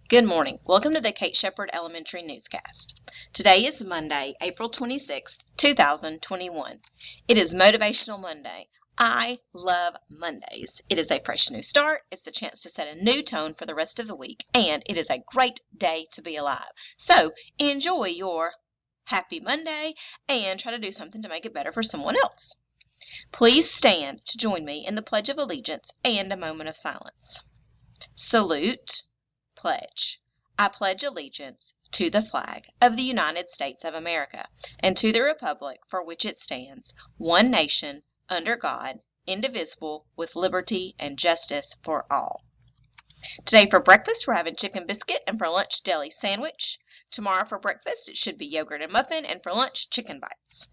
Good morning. Welcome to the Kate Shepherd Elementary Newscast. Today is Monday, April 26th, 2021. It is Motivational Monday. I love Mondays. It is a fresh new start. It's the chance to set a new tone for the rest of the week, and it is a great day to be alive. So enjoy your happy Monday and try to do something to make it better for someone else. Please stand to join me in the Pledge of Allegiance and a moment of silence. Salute. Pledge. I pledge allegiance to the flag of the United States of America and to the republic for which it stands, one nation, under God, indivisible, with liberty and justice for all. Today for breakfast, we're having chicken biscuit, and for lunch, deli sandwich. Tomorrow for breakfast, it should be yogurt and muffin, and for lunch, chicken bites.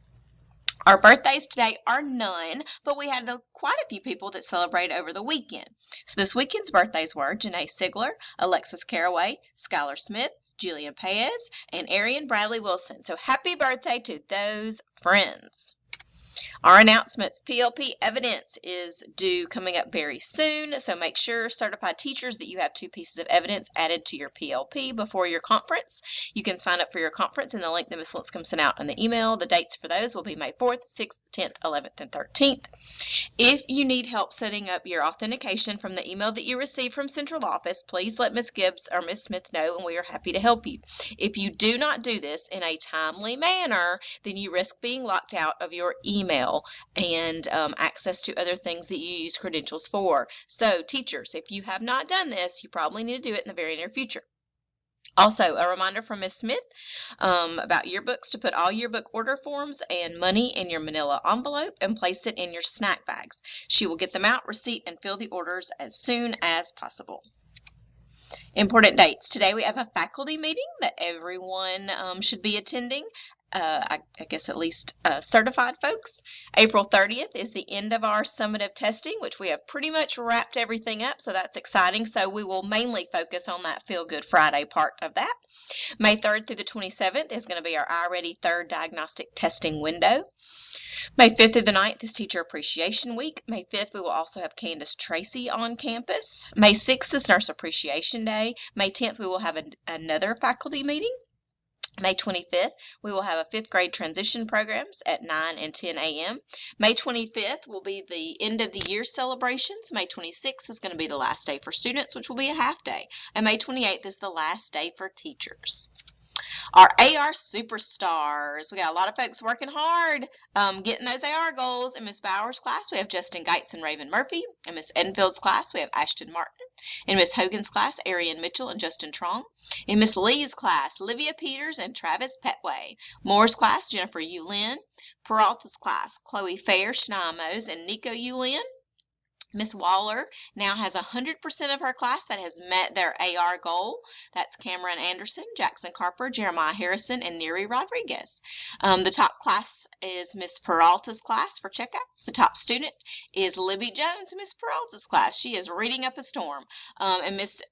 Our birthdays today are none, but we had quite a few people that celebrate over the weekend. So this weekend's birthdays were Janae Sigler, Alexis Caraway, Skylar Smith, Julian Paez, and Arian Bradley Wilson. So happy birthday to those friends. Our announcements, PLP evidence is due coming up very soon, so make sure, certified teachers, that you have 2 pieces of evidence added to your PLP before your conference. You can sign up for your conference in the link that Ms. Linscomb sent out in the email. The dates for those will be May 4th, 6th, 10th, 11th, and 13th. If you need help setting up your authentication from the email that you received from central office, please let Ms. Gibbs or Ms. Smith know, and we are happy to help you. If you do not do this in a timely manner, then you risk being locked out of your email and access to other things that you use credentials for. So teachers, if you have not done this, you probably need to do it in the very near future. Also, a reminder from Ms. Smith about yearbooks to put all yearbook order forms and money in your manila envelope and place it in your snack bags. She will get them out, receipt, and fill the orders as soon as possible. Important dates. Today we have a faculty meeting that everyone should be attending. I guess at least certified folks. April 30th is the end of our summative testing, which we have pretty much wrapped everything up, so that's exciting. So we will mainly focus on that Feel Good Friday part of that. May 3rd through the 27th is going to be our iReady third diagnostic testing window. May 5th through the 9th is Teacher Appreciation Week. May 5th, we will also have Candace Tracy on campus. May 6th is Nurse Appreciation Day. May 10th, we will have another faculty meeting. May 25th, we will have a 5th grade transition programs at 9 and 10 a.m. May 25th will be the end of the year celebrations. May 26th is going to be the last day for students, which will be a half day. And May 28th is the last day for teachers. Our AR superstars. We got a lot of folks working hard getting those AR goals. In Miss Bowers' class, we have Justin Geitz and Raven Murphy. In Miss Edenfield's class, we have Ashton Martin. In Miss Hogan's class, Arian Mitchell and Justin Trong. In Miss Lee's class, Livia Peters and Travis Petway. Moore's class, Jennifer Yulin. Peralta's class, Chloe Fair, Shania Mose, and Nico Yulin. Miss Waller now has 100% of her class that has met their AR goal. That's Cameron Anderson, Jackson Carper, Jeremiah Harrison, and Neri Rodriguez. The top class is Miss Peralta's class for checkouts. The top student is Libby Jones, Miss Peralta's class. She is reading up a storm. And Miss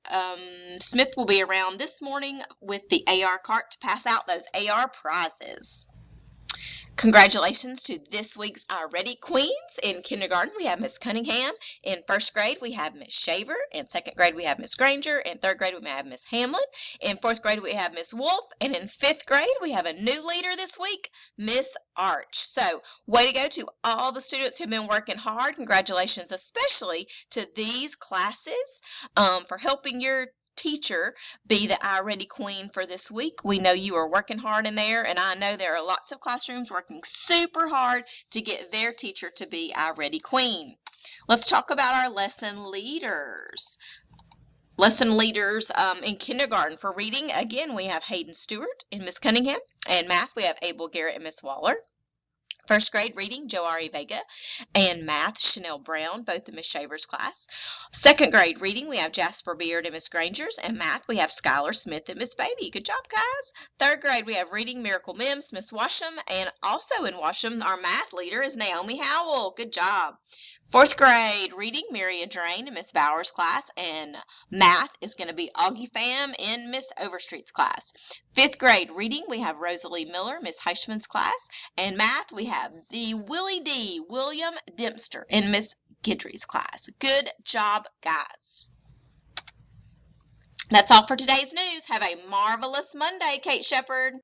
Smith will be around this morning with the AR cart to pass out those AR prizes. Congratulations to this week's iReady Queens. In kindergarten, we have Miss Cunningham. In first grade, we have Miss Shaver. In second grade, we have Miss Granger. In third grade, we have Miss Hamlin. In fourth grade, we have Miss Wolf. And in fifth grade, we have a new leader this week, Miss Arch. So, way to go to all the students who've been working hard. Congratulations especially to these classes for helping your teacher be the iReady Queen for this week. We know you are working hard in there, and I know there are lots of classrooms working super hard to get their teacher to be iReady Queen. Let's talk about our lesson leaders. Lesson leaders in kindergarten. For reading, again, we have Hayden Stewart and Miss Cunningham. And math, we have Abel Garrett and Miss Waller. First grade reading, Joe Ari Vega, and math, Chanel Brown, both in Miss Shaver's class. Second grade reading, we have Jasper Beard and Miss Granger's, and math, we have Skylar Smith and Miss Beatty. Good job, guys. Third grade, we have reading, Miracle Mims, Miss Washam, and also in Washam, our math leader is Naomi Howell. Good job. Fourth grade reading, Maria Drain in Miss Bowers' class, and math is going to be Augie Pham in Miss Overstreet's class. Fifth grade reading, we have Rosalie Miller, Miss Heichman's class, and math, we have the Willie D. William Dempster in Miss Guidry's class. Good job, guys. That's all for today's news. Have a marvelous Monday, Kate Shepherd.